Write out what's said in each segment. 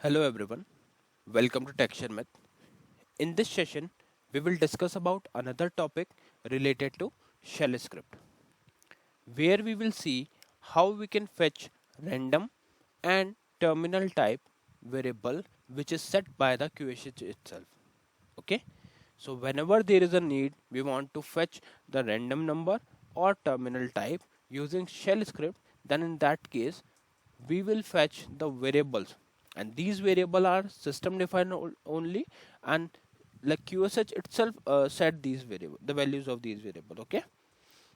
Hello everyone, welcome to Sharmit. In this session, we will discuss about another topic related to shell script, where we will see how we can fetch random and terminal type variable which is set by the QSH itself. Okay, so whenever there is a need, we want to fetch the random number or terminal type using shell script, then in that case we will fetch the variables, and these variables are system defined only, and like QSH itself set these variable the values of these variable. Okay,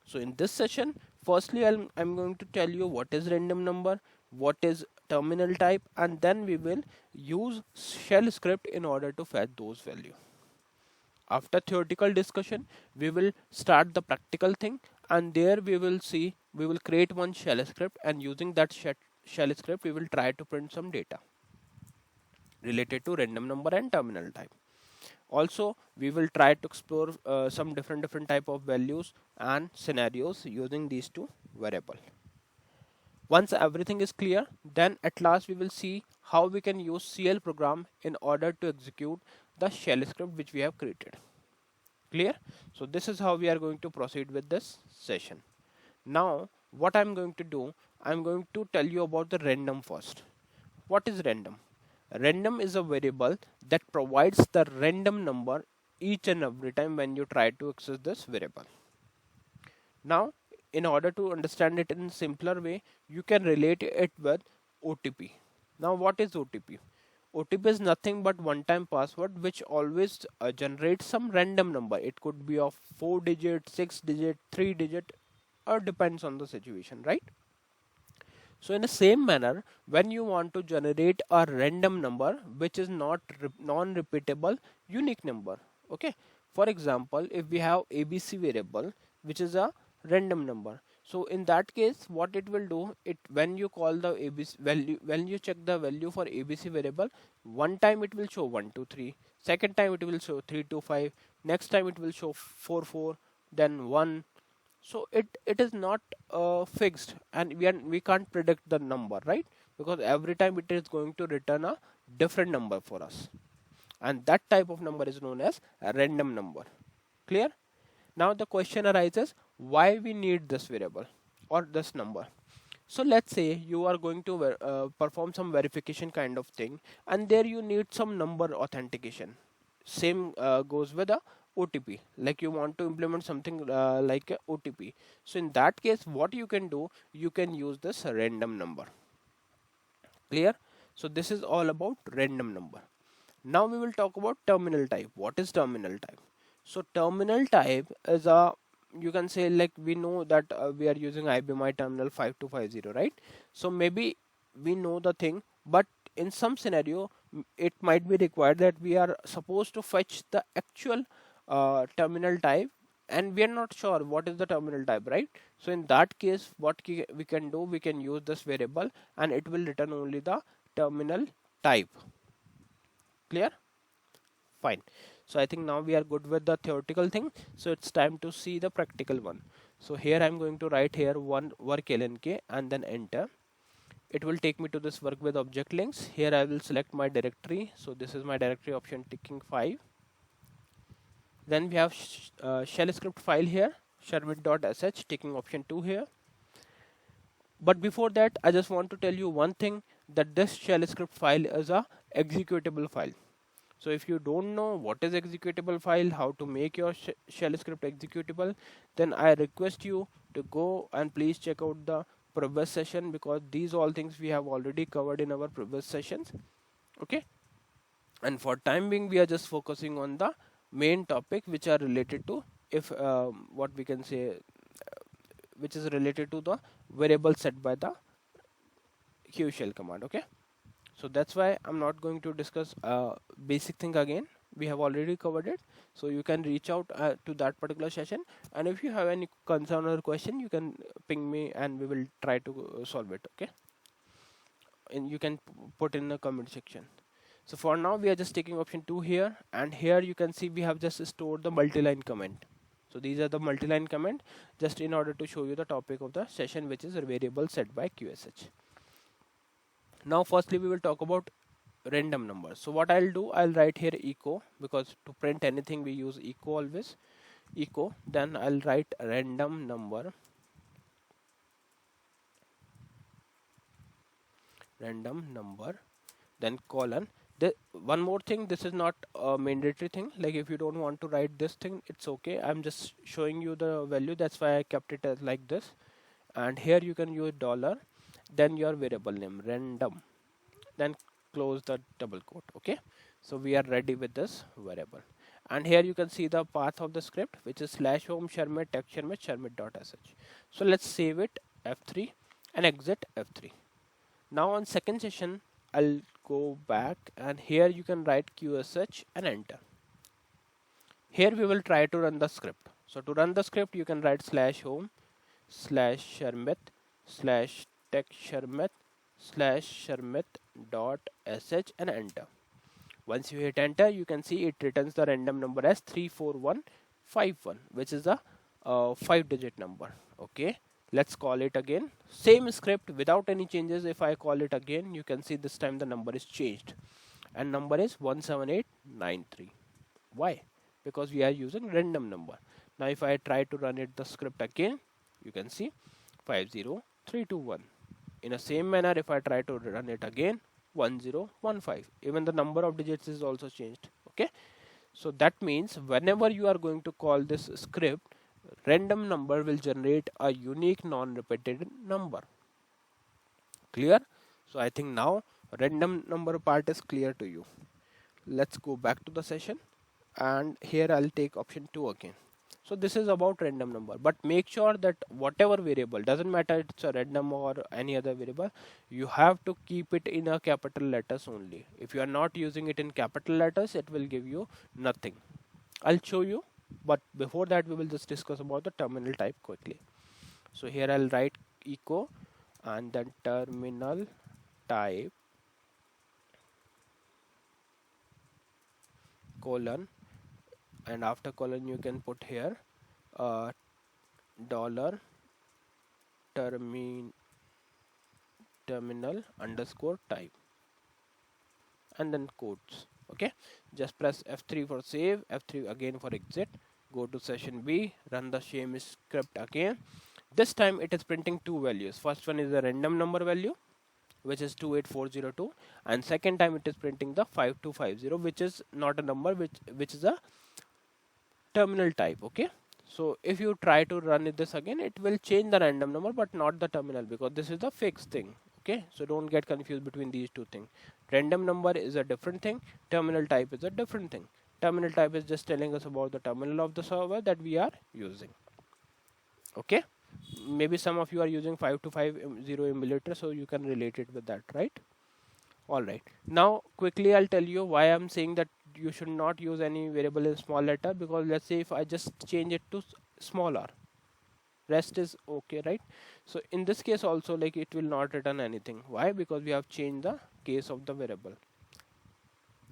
so in this session, firstly I'm going to tell you what is random number, what is terminal type, and then we will use shell script in order to fetch those values. After theoretical discussion, we will start the practical thing, and there we will create one shell script, and using that shell script we will try to print some data related to random number and terminal type. Also, we will try to explore some different type of values and scenarios using these two variable. Once everything is clear, then at last we will see how we can use CL program in order to execute the shell script which we have created. Clear? So this is how we are going to proceed with this session. Now what I'm going to do, I'm going to tell you about the random first. What is random? Random is a variable that provides the random number each and every time when you try to access this variable. Now, in order to understand it in a simpler way, you can relate it with OTP. Now, what is OTP? OTP is nothing but one-time password which always generates some random number. It could be of 4 digit, 6 digit, 3 digit, or depends on the situation, right? So in the same manner, when you want to generate a random number which is not non-repeatable unique number, okay. For example, if we have ABC variable which is a random number, so in that case, what it will do, it when you call the ABC value, when you check the value for ABC variable, one time it will show 123, second time it will show 325, next time it will show 44, then 1. So it is not fixed, and we can't predict the number, right? Because every time it is going to return a different number for us, and that type of number is known as a random number. Clear? Now the question arises, why we need this variable or this number. So let's say you are going to perform some verification kind of thing, and there you need some number authentication. Same goes with a OTP, like you want to implement something like a OTP. So in that case, what you can do, you can use this random number. Clear? So this is all about random number. Now we will talk about terminal type. What is terminal type? So terminal type is a, you can say, like we know that we are using ibmi terminal 5250, right? So maybe we know the thing, but in some scenario it might be required that we are supposed to fetch the actual terminal type, and we are not sure what is the terminal type, right? So in that case, what we can do, we can use this variable and it will return only the terminal type. Clear? Fine. So I think now we are good with the theoretical thing, so it's time to see the practical one. So here I'm going to write here one work lnk and then enter. It will take me to this work with object links. Here I will select my directory, so this is my directory option ticking 5. Then we have shell script file here, sharmit.sh, taking option 2 here. But before that, I just want to tell you one thing, that this shell script file is a executable file. So if you don't know what is executable file, how to make your shell script executable, then I request you to go and please check out the previous session, because these all things we have already covered in our previous sessions. Okay, and for time being we are just focusing on the main topic which are related to, if what we can say, which is related to the variable set by the Qshell command. Okay, so that's why I'm not going to discuss basic thing again, we have already covered it. So you can reach out to that particular session, and if you have any concern or question, you can ping me and we will try to solve it. Okay, and you can put in the comment section. So for now we are just taking option 2 here, and here you can see we have just stored the multi-line comment. So these are the multi-line comment, just in order to show you the topic of the session, which is a variable set by QSH. Now firstly we will talk about random number. So what I'll do, I'll write here echo, because to print anything we use echo always, echo. Then I'll write random number, then colon. One more thing, this is not a mandatory thing. Like if you don't want to write this thing, it's okay. I'm just showing you the value, that's why I kept it as like this. And here you can use dollar, then your variable name random, then close the double quote. Okay, so we are ready with this variable. And here you can see the path of the script, which is /home Sharmit text Sharmit.sh. So let's save it, F3, and exit F3. Now on second session, I'll go back, and here you can write qsh and enter. Here we will try to run the script. So to run the script, you can write /home /Sharmit /text Sharmit and enter. Once you hit enter, you can see it returns the random number as 34151, which is a 5-digit number. Okay, let's call it again. Same script without any changes. If I call it again, you can see this time the number is changed, and number is 17893. Why? Because we are using random number. Now if I try to run it the script again, you can see 50321. In the same manner, if I try to run it again, 1015. Even the number of digits is also changed. Okay, so that means whenever you are going to call this script, random number will generate a unique non-repeated number. Clear? So I think now random number part is clear to you. Let's go back to the session, and here I'll take option 2 again. So this is about random number, but make sure that whatever variable, doesn't matter it's a random or any other variable, you have to keep it in a capital letters only. If you are not using it in capital letters, it will give you nothing. I'll show you, but before that we will just discuss about the terminal type quickly. So here I'll write echo and then terminal type colon, and after colon you can put here dollar terminal underscore type, and then quotes. Okay, just press F3 for save, F3 again for exit, go to session B, run the same script again. This time it is printing two values. First one is the random number value, which is 28402, and second time it is printing the 5250, which is not a number, which is a terminal type. Okay, so if you try to run this again, it will change the random number but not the terminal, because this is the fixed thing. Okay, so don't get confused between these two things. Random number is a different thing, terminal type is a different thing. Terminal type is just telling us about the terminal of the server that we are using. Okay, maybe some of you are using 5250 emulator, so you can relate it with that, right? Alright, now quickly I'll tell you why I'm saying that you should not use any variable in small letter, because let's say if I just change it to small r, rest is okay, right? So in this case also, like, it will not return anything. Why? Because we have changed the case of the variable.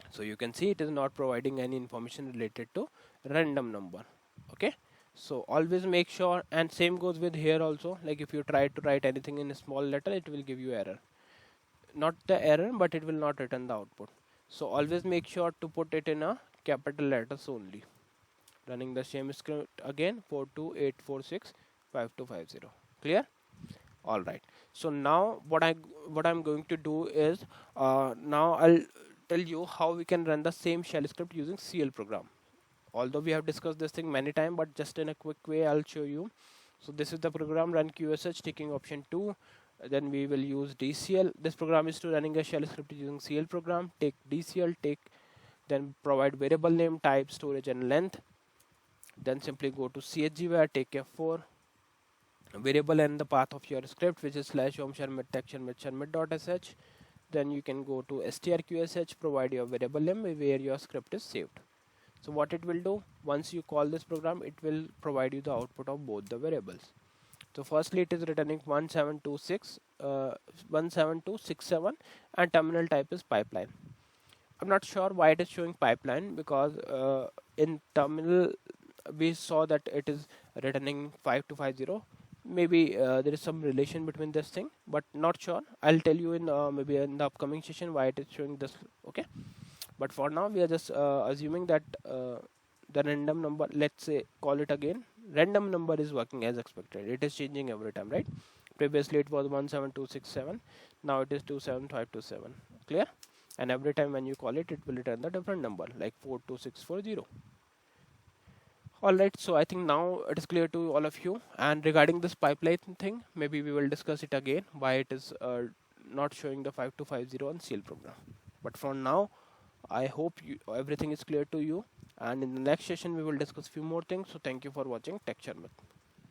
So you can see it is not providing any information related to random number. Okay, so always make sure, and same goes with here also, like if you try to write anything in a small letter, it will give you error. Not the error, but it will not return the output. So always make sure to put it in a capital letters only. Running the same script again, 428465250. Clear? All right. So now what I'm going to do is now I'll tell you how we can run the same shell script using CL program. Although we have discussed this thing many times, but just in a quick way I'll show you. So this is the program, run qsh, taking option 2. Then we will use DCL. This program is to running a shell script using CL program. Take DCL, then provide variable name, type, storage, and length. Then simply go to chgvar, take F4, variable and the path of your script, which is /home Sharmit text Sharmit.sh. Then you can go to strqsh, provide your variable name where your script is saved. So what it will do, once you call this program, it will provide you the output of both the variables. So firstly it is returning 17267 and terminal type is pipeline. I'm not sure why it is showing pipeline, because in terminal we saw that it is returning 5250. maybe there is some relation between this thing, but not sure. I'll tell you in maybe in the upcoming session why it is showing this. Okay, but for now we are just assuming that the random number, let's say call it again, random number is working as expected. It is changing every time, right? Previously it was 17267, now it is 27527. Clear? And every time when you call it, it will return the different number like 42640. Alright, so I think now it is clear to all of you. And regarding this pipeline thing, maybe we will discuss it again, why it is not showing the 5250 on CL program. But for now, I hope everything is clear to you. And in the next session, we will discuss few more things. So thank you for watching Tech Sharmit.